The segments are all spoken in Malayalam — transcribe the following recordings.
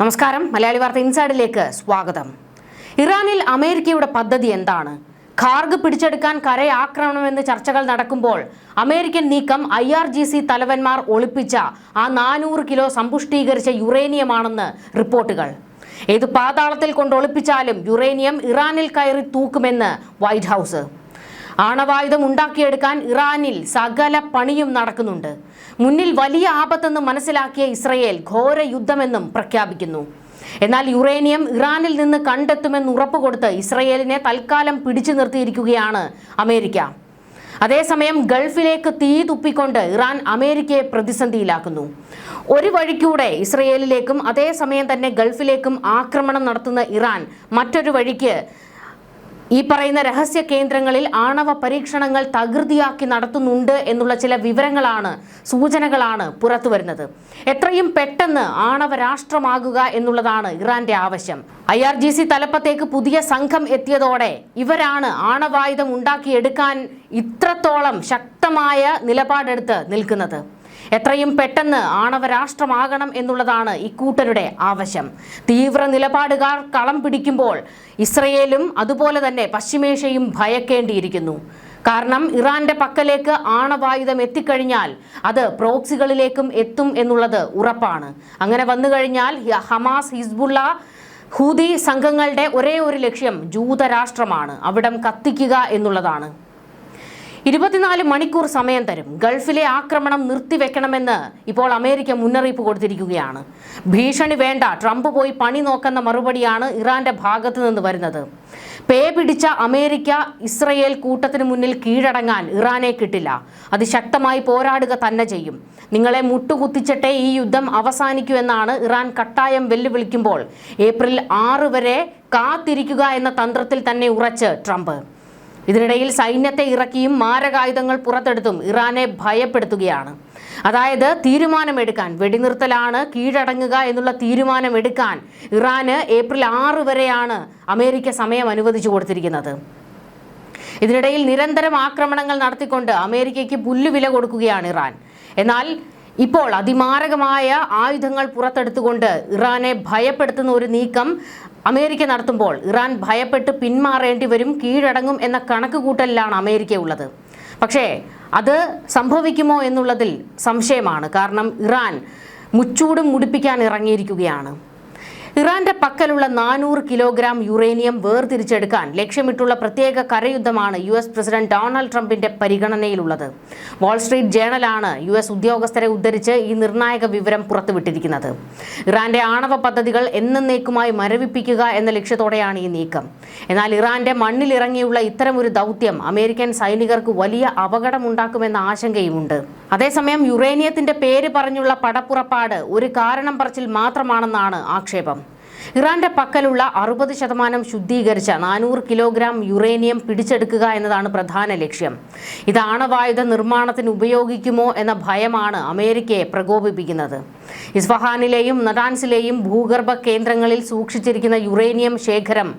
നമസ്കാരം, മലയാളി വാർത്ത ഇൻസൈഡിലേക്ക് സ്വാഗതം. ഇറാനിൽ അമേരിക്കയുടെ പദ്ധതി എന്താണ്? ഖാർഗ് പിടിച്ചെടുക്കാൻ കരയാക്രമണമെന്ന് ചർച്ചകൾ നടക്കുമ്പോൾ അമേരിക്കൻ നീക്കം IRGC തലവന്മാർ ഒളിപ്പിച്ച ആ 400 കിലോ സമ്പുഷ്ടീകരിച്ച യുറേനിയമാണെന്ന് റിപ്പോർട്ടുകൾ. ഏത് പാതാളത്തിൽ കൊണ്ട് ഒളിപ്പിച്ചാലും യുറേനിയം ഇറാനിൽ കയറി തൂക്കുമെന്ന് വൈറ്റ് ഹൗസ്. ആണവായുധം ഉണ്ടാക്കിയെടുക്കാൻ ഇറാനിൽ സകല പണിയും നടക്കുന്നുണ്ട്. മുന്നിൽ വലിയ ആപത്തെന്ന് മനസ്സിലാക്കിയ ഇസ്രയേൽ ഘോര യുദ്ധമെന്നും പ്രഖ്യാപിക്കുന്നു. എന്നാൽ യുറേനിയം ഇറാനിൽ നിന്ന് കണ്ടെത്തുമെന്ന് ഉറപ്പുകൊടുത്ത് ഇസ്രയേലിനെ തൽക്കാലം പിടിച്ചു നിർത്തിയിരിക്കുകയാണ് അമേരിക്ക. അതേസമയം ഗൾഫിലേക്ക് തീ തുപ്പിക്കൊണ്ട് ഇറാൻ അമേരിക്കയെ പ്രതിസന്ധിയിലാക്കുന്നു. ഒരു വഴിക്കൂടെ ഇസ്രയേലിലേക്കും അതേസമയം തന്നെ ഗൾഫിലേക്കും ആക്രമണം നടത്തുന്ന ഇറാൻ മറ്റൊരു വഴിക്ക് ഈ പറയുന്ന രഹസ്യ കേന്ദ്രങ്ങളിൽ ആണവ പരീക്ഷണങ്ങൾ തകൃതിയാക്കി നടത്തുന്നുണ്ട് എന്നുള്ള ചില വിവരങ്ങളാണ്, സൂചനകളാണ് പുറത്തു വരുന്നത്. എത്രയും പെട്ടെന്ന് ആണവ രാഷ്ട്രമാകുക എന്നുള്ളതാണ് ഇറാന്റെ ആവശ്യം. IRGC തലപ്പത്തേക്ക് പുതിയ സംഘം എത്തിയതോടെ ഇവരാണ് ആണവായുധം ഉണ്ടാക്കിയെടുക്കാൻ ഇത്രത്തോളം ശക്തമായ നിലപാടെടുത്ത് നിൽക്കുന്നത്. എത്രയും പെട്ടെന്ന് ആണവ രാഷ്ട്രമാകണം എന്നുള്ളതാണ് ഇക്കൂട്ടരുടെ ആവശ്യം. തീവ്ര നിലപാടുകാർ കളം പിടിക്കുമ്പോൾ ഇസ്രയേലും അതുപോലെ തന്നെ പശ്ചിമേഷ്യയും ഭയക്കേണ്ടിയിരിക്കുന്നു. കാരണം ഇറാന്റെ പക്കലേക്ക് ആണവായുധം എത്തിക്കഴിഞ്ഞാൽ അത് പ്രോക്സികളിലേക്കും എത്തും എന്നുള്ളത് ഉറപ്പാണ്. അങ്ങനെ വന്നു കഴിഞ്ഞാൽ ഹമാസ്, ഹിസ്ബുള്ള, ഹൂതി സംഘങ്ങളുടെ ഒരേ ഒരു ലക്ഷ്യം ജൂതരാഷ്ട്രമാണ്, അവിടം കത്തിക്കുക എന്നുള്ളതാണ്. 24 മണിക്കൂർ സമയം തരും. ഗൾഫിലെ ആക്രമണം നിർത്തിവെക്കണമെന്ന് ഇപ്പോൾ അമേരിക്ക മുന്നറിയിപ്പ് കൊടുത്തിരിക്കുകയാണ്. ഭീഷണി വേണ്ട, ട്രംപ് പോയി പണി നോക്കുന്ന മറുപടിയാണ് ഇറാന്റെ ഭാഗത്തു നിന്ന് വരുന്നത്. പേ പിടിച്ച അമേരിക്ക ഇസ്രയേൽ കൂട്ടത്തിന് മുന്നിൽ കീഴടങ്ങാൻ ഇറാനെ കിട്ടില്ല. അതിശക്തമായി പോരാടുക തന്നെ ചെയ്യും. നിങ്ങളെ മുട്ടുകുത്തിച്ചിട്ടേ ഈ യുദ്ധം അവസാനിക്കൂ എന്നാണ് ഇറാൻ കട്ടായം വെല്ലുവിളിക്കുമ്പോൾ ഏപ്രിൽ 6 വരെ കാത്തിരിക്കുക എന്ന തന്ത്രത്തിൽ തന്നെ ഉറച്ച് ട്രംപ്. ഇതിനിടയിൽ സൈന്യത്തെ ഇറക്കിയും മാരകായുധങ്ങൾ പുറത്തെടുത്തും ഇറാനെ ഭയപ്പെടുത്തുകയാണ്. അതായത് തീരുമാനമെടുക്കാൻ, വെടിനിർത്തലാണ്, കീഴടങ്ങുക എന്നുള്ള തീരുമാനമെടുക്കാൻ ഇറാന് ഏപ്രിൽ 6 വരെയാണ് അമേരിക്ക സമയം അനുവദിച്ചു കൊടുത്തിരിക്കുന്നത്. ഇതിനിടയിൽ നിരന്തരം ആക്രമണങ്ങൾ നടത്തിക്കൊണ്ട് അമേരിക്കയ്ക്ക് പുല്ലുവില കൊടുക്കുകയാണ് ഇറാൻ. എന്നാൽ ഇപ്പോൾ അതിമാരകമായ ആയുധങ്ങൾ പുറത്തെടുത്തുകൊണ്ട് ഇറാനെ ഭയപ്പെടുത്തുന്ന ഒരു നീക്കം അമേരിക്ക നടത്തുമ്പോൾ ഇറാൻ ഭയപ്പെട്ട് പിന്മാറേണ്ടി വരും, കീഴടങ്ങും എന്ന കണക്കുകൂട്ടലിലാണ് അമേരിക്ക ഉള്ളത്. പക്ഷേ അത് സംഭവിക്കുമോ എന്നുള്ളതിൽ സംശയമാണ്. കാരണം ഇറാൻ മുച്ചൂടും മുടിപ്പിക്കാൻ ഇറങ്ങിയിരിക്കുകയാണ്. ഇറാന്റെ പക്കലുള്ള 400 കിലോഗ്രാം യുറേനിയം വേർതിരിച്ചെടുക്കാൻ ലക്ഷ്യമിട്ടുള്ള പ്രത്യേക കരയുദ്ധമാണ് US പ്രസിഡന്റ് ഡൊണാൾഡ് ട്രംപിന്റെ പരിഗണനയിലുള്ളത്. വാൾസ്ട്രീറ്റ് ജേണലാണ് US ഉദ്യോഗസ്ഥരെ ഉദ്ധരിച്ച് ഈ നിർണായക വിവരം പുറത്തുവിട്ടിരിക്കുന്നത്. ഇറാന്റെ ആണവ പദ്ധതികൾ എന്നേക്കുമായി മരവിപ്പിക്കുക എന്ന ലക്ഷ്യത്തോടെയാണ് ഈ നീക്കം. എന്നാൽ ഇറാന്റെ മണ്ണിലിറങ്ങിയുള്ള ഇത്തരമൊരു ദൗത്യം അമേരിക്കൻ സൈനികർക്ക് വലിയ അപകടമുണ്ടാക്കുമെന്ന ആശങ്കയുമുണ്ട്. അതേസമയം യുറേനിയത്തിന്റെ പേര് പറഞ്ഞുള്ള പടപ്പുറപ്പാട് ഒരു കാരണം പറച്ചിൽ മാത്രമാണെന്നാണ് ആക്ഷേപം. ഇറാന്റെ പക്കലുള്ള 60% ശുദ്ധീകരിച്ച 400 കിലോഗ്രാം യുറേനിയം പിടിച്ചെടുക്കുക എന്നതാണ് പ്രധാന ലക്ഷ്യം. ഇത് ആണവായുധ നിർമ്മാണത്തിന് ഉപയോഗിക്കുമോ എന്ന ഭയമാണ് അമേരിക്കയെ പ്രകോപിപ്പിക്കുന്നത്. ഇസ്ഫഹാനിലെയും നടാൻസിലെയും ഭൂഗർഭ കേന്ദ്രങ്ങളിൽ സൂക്ഷിച്ചിരിക്കുന്ന യുറേനിയം ശേഖരം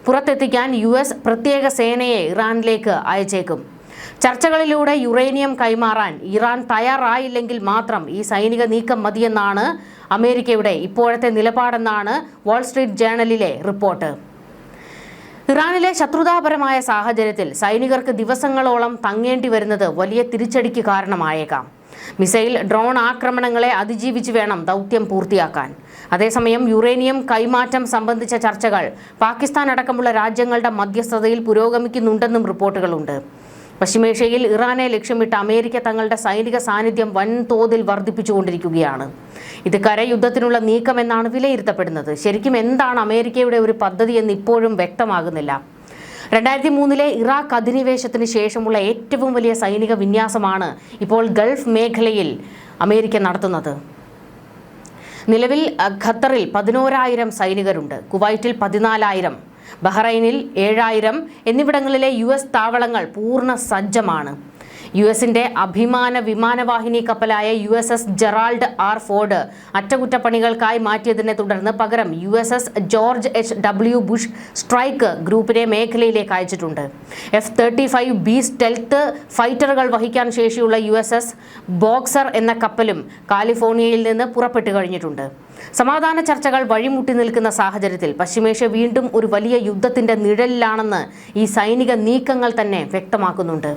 പുറത്തെത്തിക്കാൻ US പ്രത്യേക സേനയെ ഇറാനിലേക്ക് അയച്ചേക്കും. ചർച്ചകളിലൂടെ യുറേനിയം കൈമാറാൻ ഇറാൻ തയ്യാറായില്ലെങ്കിൽ മാത്രം ഈ സൈനിക നീക്കം മതിയെന്നാണ് അമേരിക്കയുടെ ഇപ്പോഴത്തെ നിലപാടെന്നാണ് വാൾസ്ട്രീറ്റ് ജേണലിലെ റിപ്പോർട്ട്. ഇറാനിലെ ശത്രുതാപരമായ സാഹചര്യത്തിൽ സൈനികർക്ക് ദിവസങ്ങളോളം തങ്ങേണ്ടി വരുന്നത് വലിയ തിരിച്ചടിക്ക് കാരണമായേക്കാം. മിസൈൽ, ഡ്രോൺ ആക്രമണങ്ങളെ അതിജീവിച്ച് വേണം ദൗത്യം പൂർത്തിയാക്കാൻ. അതേസമയം യുറേനിയം കൈമാറ്റം സംബന്ധിച്ച ചർച്ചകൾ പാകിസ്ഥാൻ അടക്കമുള്ള രാജ്യങ്ങളുടെ മധ്യസ്ഥതയിൽ പുരോഗമിക്കുന്നുണ്ടെന്നും റിപ്പോർട്ടുകളുണ്ട്. പശ്ചിമേഷ്യയിൽ ഇറാനെ ലക്ഷ്യമിട്ട് അമേരിക്ക തങ്ങളുടെ സൈനിക സാന്നിധ്യം വൻതോതിൽ വർദ്ധിപ്പിച്ചുകൊണ്ടിരിക്കുകയാണ്. ഇത് കരയുദ്ധത്തിനുള്ള നീക്കമെന്നാണ് വിലയിരുത്തപ്പെടുന്നത്. ശരിക്കും എന്താണ് അമേരിക്കയുടെ ഒരു പദ്ധതി എന്ന് ഇപ്പോഴും വ്യക്തമാകുന്നില്ല. 2003 ഇറാഖ് അധിനിവേശത്തിന് ശേഷമുള്ള ഏറ്റവും വലിയ സൈനിക വിന്യാസമാണ് ഇപ്പോൾ ഗൾഫ് മേഖലയിൽ അമേരിക്ക നടത്തുന്നത്. നിലവിൽ ഖത്തറിൽ 11,000 സൈനികരുണ്ട്, കുവൈറ്റിൽ 14,000, ബഹ്റൈനിൽ 7,000 എന്നിവിടങ്ങളിലെ US താവളങ്ങൾ പൂർണ്ണ സജ്ജമാണ്. US-ന്റെ അഭിമാന വിമാനവാഹിനി കപ്പലായ USS ജെറാൾഡ് R. ഫോർഡ് അറ്റകുറ്റപ്പണികൾക്കായി മാറ്റിയതിനെ തുടർന്ന് പകരം USS George H.W. Bush strike ഗ്രൂപ്പിനെ മേഖലയിലേക്ക് അയച്ചിട്ടുണ്ട്. F-35B സ്റ്റെൽത്ത് ഫൈറ്ററുകൾ വഹിക്കാൻ ശേഷിയുള്ള USS ബോക്സർ എന്ന കപ്പലും കാലിഫോർണിയയിൽ നിന്ന് പുറപ്പെട്ടു കഴിഞ്ഞിട്ടുണ്ട്. സമാധാന ചർച്ചകൾ വഴിമുട്ടി നിൽക്കുന്ന സാഹചര്യത്തിൽ പശ്ചിമേഷ്യ വീണ്ടും ഒരു വലിയ യുദ്ധത്തിന്റെ നിഴലിലാണെന്ന് ഈ സൈനിക നീക്കങ്ങൾ തന്നെ വ്യക്തമാക്കുന്നുണ്ട്.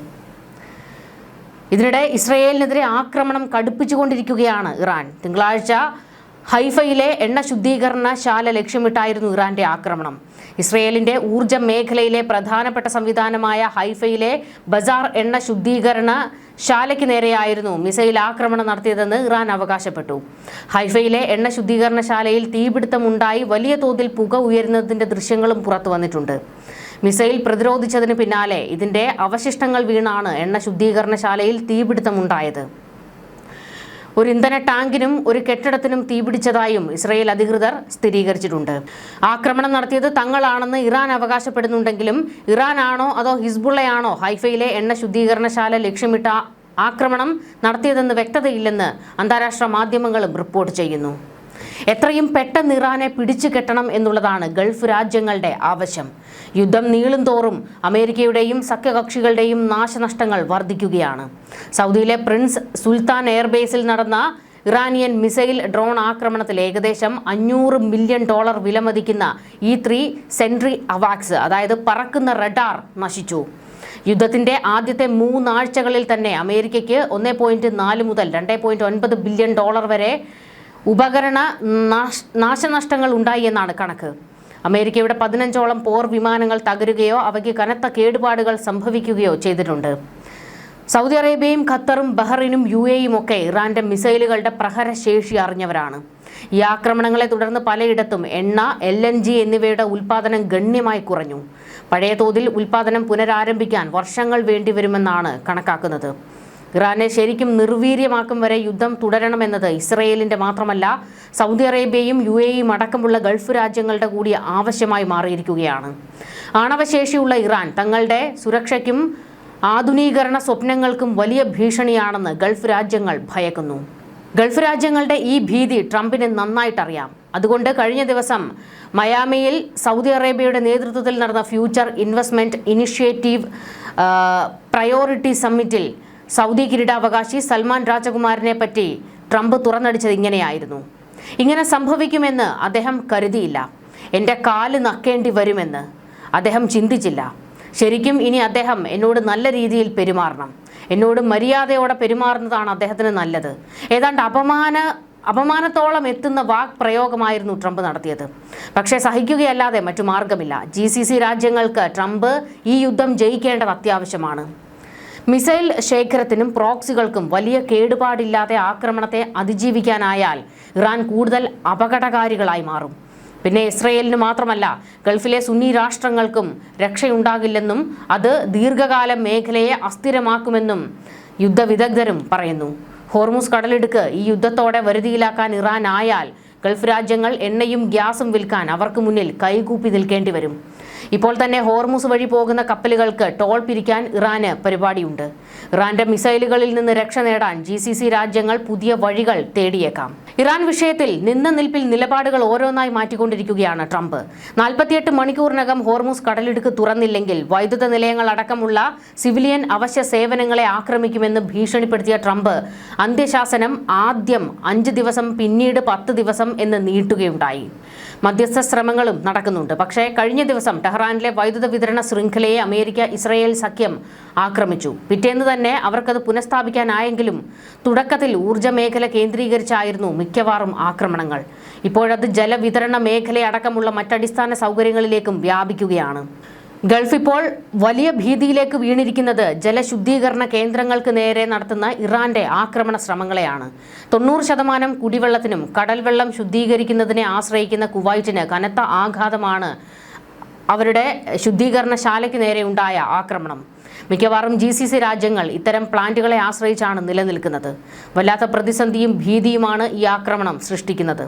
ഇതിനിടെ ഇസ്രയേലിനെതിരെ ആക്രമണം കടുപ്പിച്ചുകൊണ്ടിരിക്കുകയാണ് ഇറാൻ. തിങ്കളാഴ്ച ഹൈഫയിലെ എണ്ണ ശുദ്ധീകരണ ശാല ലക്ഷ്യമിട്ടായിരുന്നു ഇറാന്റെ ആക്രമണം. ഇസ്രയേലിന്റെ ഊർജ്ജ മേഖലയിലെ പ്രധാനപ്പെട്ട സംവിധാനമായ ഹൈഫയിലെ ബസാർ എണ്ണ ശുദ്ധീകരണ ശാലയ്ക്ക് നേരെയായിരുന്നു മിസൈൽ ആക്രമണം നടത്തിയതെന്ന് ഇറാൻ അവകാശപ്പെട്ടു. ഹൈഫയിലെ എണ്ണ ശുദ്ധീകരണ ശാലയിൽ തീപിടുത്തമുണ്ടായി വലിയ തോതിൽ പുക ഉയരുന്നതിന്റെ ദൃശ്യങ്ങളും പുറത്തു വന്നിട്ടുണ്ട്. മിസൈൽ പ്രതിരോധിച്ചതിന് പിന്നാലെ ഇതിന്റെ അവശിഷ്ടങ്ങൾ വീണാണ് എണ്ണ ശുദ്ധീകരണശാലയിൽ തീപിടുത്തമുണ്ടായത്. ഒരു ഇന്ധന ടാങ്കിനും ഒരു കെട്ടിടത്തിനും തീപിടിച്ചതായും ഇസ്രയേൽ അധികൃതർ സ്ഥിരീകരിച്ചിട്ടുണ്ട്. ആക്രമണം നടത്തിയത് തങ്ങളാണെന്ന് ഇറാൻ അവകാശപ്പെടുന്നുണ്ടെങ്കിലും ഇറാനാണോ അതോ ഹിസ്ബുള്ളയാണോ ഹൈഫയിലെ എണ്ണ ശുദ്ധീകരണശാല ലക്ഷ്യമിട്ട ആക്രമണം നടത്തിയതെന്ന് വ്യക്തതയില്ലെന്ന് അന്താരാഷ്ട്ര മാധ്യമങ്ങളും റിപ്പോർട്ട് ചെയ്യുന്നു. എത്രയും പെട്ടെന്ന് ഇറാനെ പിടിച്ചു കെട്ടണം എന്നുള്ളതാണ് ഗൾഫ് രാജ്യങ്ങളുടെ ആവശ്യം. യുദ്ധം നീളും തോറും അമേരിക്കയുടെയും സഖ്യകക്ഷികളുടെയും നാശനഷ്ടങ്ങൾ വർദ്ധിക്കുകയാണ്. സൗദിയിലെ പ്രിൻസ് സുൽത്താൻ എയർബേസിൽ നടന്ന ഇറാനിയൻ മിസൈൽ ഡ്രോൺ ആക്രമണത്തിൽ ഏകദേശം $500 മില്യൺ വിലമതിക്കുന്ന E-3 സെൻട്രി അവാക്സ്, അതായത് പറക്കുന്ന റഡാർ നശിച്ചു. യുദ്ധത്തിന്റെ ആദ്യത്തെ 3 ആഴ്ചകളിൽ തന്നെ അമേരിക്കയ്ക്ക് $1.4 മുതൽ $2.9 ബില്യൺ വരെ ഉപകരണ നാശനഷ്ടങ്ങൾ ഉണ്ടായി എന്നാണ് കണക്ക്. അമേരിക്കയുടെ 15ഓളം പോർ വിമാനങ്ങൾ തകരുകയോ അവയ്ക്ക് കനത്ത കേടുപാടുകൾ സംഭവിക്കുകയോ ചെയ്തിട്ടുണ്ട്. സൗദി അറേബ്യയും ഖത്തറും ബഹ്റൈനും UAEയും ഒക്കെ ഇറാന്റെ മിസൈലുകളുടെ പ്രഹരശേഷി അറിഞ്ഞവരാണ്. ഈ ആക്രമണങ്ങളെ തുടർന്ന് പലയിടത്തും എണ്ണ, LNG എന്നിവയുടെ ഉൽപ്പാദനം ഗണ്യമായി കുറഞ്ഞു. പഴയ തോതിൽ ഉൽപ്പാദനം പുനരാരംഭിക്കാൻ വർഷങ്ങൾ വേണ്ടിവരുമെന്നാണ് കണക്കാക്കുന്നത്. ഇറാനെ ശരിക്കും നിർവീര്യമാക്കും വരെ യുദ്ധം തുടരണമെന്നത് ഇസ്രയേലിന്റെ മാത്രമല്ല സൗദി അറേബ്യയും UAEയും അടക്കമുള്ള ഗൾഫ് രാജ്യങ്ങളുടെ കൂടി ആവശ്യമായി മാറിയിരിക്കുകയാണ്. ആണവശേഷിയുള്ള ഇറാൻ തങ്ങളുടെ സുരക്ഷയ്ക്കും ആധുനീകരണ സ്വപ്നങ്ങൾക്കും വലിയ ഭീഷണിയാണെന്ന് ഗൾഫ് രാജ്യങ്ങൾ ഭയക്കുന്നു. ഗൾഫ് രാജ്യങ്ങളുടെ ഈ ഭീതി ട്രംപിന് നന്നായിട്ടറിയാം. അതുകൊണ്ട് കഴിഞ്ഞ ദിവസം മയാമിയിൽ സൗദി അറേബ്യയുടെ നേതൃത്വത്തിൽ നടന്ന ഫ്യൂച്ചർ ഇൻവെസ്റ്റ്മെന്റ് ഇനിഷ്യേറ്റീവ് പ്രയോറിറ്റി സമ്മിറ്റിൽ സൗദി കിരീടാവകാശി സൽമാൻ രാജകുമാരനെ പറ്റി ട്രംപ് തുറന്നടിച്ചത് ഇങ്ങനെയായിരുന്നു. ഇങ്ങനെ സംഭവിക്കുമെന്ന് അദ്ദേഹം കരുതിയില്ല. എൻ്റെ കാല് നക്കേണ്ടി വരുമെന്ന് അദ്ദേഹം ചിന്തിച്ചില്ല. ശരിക്കും ഇനി അദ്ദേഹം എന്നോട് നല്ല രീതിയിൽ പെരുമാറണം. എന്നോട് മര്യാദയോടെ പെരുമാറുന്നതാണ് അദ്ദേഹത്തിന് നല്ലത്. ഏതാണ്ട് അപമാനത്തോളം എത്തുന്ന വാക് പ്രയോഗമായിരുന്നു ട്രംപ് നടത്തിയത്. പക്ഷേ സഹിക്കുകയല്ലാതെ മറ്റു മാർഗമില്ല. GCC രാജ്യങ്ങൾക്ക് ട്രംപ് ഈ യുദ്ധം ജയിക്കേണ്ടത് അത്യാവശ്യമാണ്. മിസൈൽ ശേഖരത്തിനും പ്രോക്സികൾക്കും വലിയ കേടുപാടില്ലാതെ ആക്രമണത്തെ അതിജീവിക്കാനായാൽ ഇറാൻ കൂടുതൽ അപകടകാരികളായി മാറും. പിന്നെ ഇസ്രയേലിന് മാത്രമല്ല ഗൾഫിലെ സുന്നി രാഷ്ട്രങ്ങൾക്കും രക്ഷയുണ്ടാകില്ലെന്നും അത് ദീർഘകാലം മേഖലയെ അസ്ഥിരമാക്കുമെന്നും യുദ്ധവിദഗ്ധരും പറയുന്നു. ഹോർമുസ് കടലിടുക്ക് ഈ യുദ്ധത്തോടെ വരുതിയിലാക്കാൻ ഇറാൻ ആയാൽ ഗൾഫ് രാജ്യങ്ങൾ എണ്ണയും ഗ്യാസും വിൽക്കാൻ അവർക്ക് മുന്നിൽ കൈകൂപ്പി നിൽക്കേണ്ടി വരും. ഇപ്പോൾ തന്നെ ഹോർമുസ് വഴി പോകുന്ന കപ്പലുകൾക്ക് ടോൾ പിരിക്കാൻ ഇറാന് പരിപാടിയുണ്ട്. ഇറാന്റെ മിസൈലുകളിൽ നിന്ന് രക്ഷ നേടാൻ GCC രാജ്യങ്ങൾ പുതിയ വഴികൾ തേടിയേക്കാം. ഇറാൻ വിഷയത്തിൽ നിന്ന നിൽപ്പിൽ നിലപാടുകൾ ഓരോന്നായി മാറ്റിക്കൊണ്ടിരിക്കുകയാണ് ട്രംപ്. 48 മണിക്കൂറിനകം ഹോർമുസ് കടലിടുക്ക് തുറന്നില്ലെങ്കിൽ വൈദ്യുത നിലയങ്ങൾ അടക്കമുള്ള സിവിലിയൻ അവശ്യ സേവനങ്ങളെ ആക്രമിക്കുമെന്ന് ഭീഷണിപ്പെടുത്തിയ ട്രംപ് അന്ത്യശാസനം ആദ്യം 5 ദിവസം പിന്നീട് 10 ദിവസം എന്ന് നീട്ടുകയുണ്ടായി. മധ്യസ്ഥ ശ്രമങ്ങളും നടക്കുന്നുണ്ട്. പക്ഷേ കഴിഞ്ഞ ദിവസം ടെഹ്റാനിലെ വൈദ്യുത വിതരണ ശൃംഖലയെ അമേരിക്ക ഇസ്രയേൽ സഖ്യം ആക്രമിച്ചു. പിറ്റേന്ന് തന്നെ അവർക്കത് പുനഃസ്ഥാപിക്കാനായെങ്കിലും തുടക്കത്തിൽ ഊർജ്ജ മേഖല കേന്ദ്രീകരിച്ചായിരുന്നു മിക്കവാറും ആക്രമണങ്ങൾ. ഇപ്പോഴത് ജലവിതരണ മേഖലയടക്കമുള്ള മറ്റടിസ്ഥാന സൗകര്യങ്ങളിലേക്കും വ്യാപിക്കുകയാണ്. ഗൾഫ് ഇപ്പോൾ വലിയ ഭീതിയിലേക്ക് വീണിരിക്കുന്നത് ജലശുദ്ധീകരണ കേന്ദ്രങ്ങൾക്ക് നേരെ നടത്തുന്ന ഇറാന്റെ ആക്രമണ ശ്രമങ്ങളെയാണ്. 90% കുടിവെള്ളത്തിനും കടൽവെള്ളം ശുദ്ധീകരിക്കുന്നതിനെ ആശ്രയിക്കുന്ന കുവൈറ്റിന് കനത്ത ആഘാതമാണ് അവരുടെ ശുദ്ധീകരണശാലയ്ക്ക് നേരെ ഉണ്ടായ ആക്രമണം. മിക്കവാറും GCC രാജ്യങ്ങൾ ഇത്തരം പ്ലാന്റുകളെ ആശ്രയിച്ചാണ് നിലനിൽക്കുന്നത്. വല്ലാത്ത പ്രതിസന്ധിയും ഭീതിയുമാണ് ഈ ആക്രമണം സൃഷ്ടിക്കുന്നത്.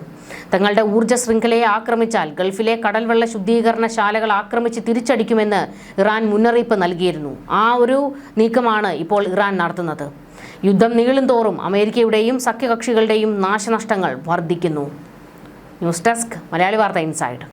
തങ്ങളുടെ ഊർജ്ജ ശൃംഖലയെ ആക്രമിച്ചാൽ ഗൾഫിലെ കടൽവെള്ള ശുദ്ധീകരണശാലകൾ ആക്രമിച്ച് തിരിച്ചടിക്കുമെന്ന് ഇറാൻ മുന്നറിയിപ്പ് നൽകിയിരുന്നു. ആ ഒരു നീക്കമാണ് ഇപ്പോൾ ഇറാൻ നടത്തുന്നത്. യുദ്ധം നീളുന്തോറും അമേരിക്കയുടെയും സഖ്യകക്ഷികളുടെയും നാശനഷ്ടങ്ങൾ വർദ്ധിക്കുന്നു. ന്യൂസ് ഡെസ്ക് മലയാളി വാർത്ത ഇൻസൈഡ്.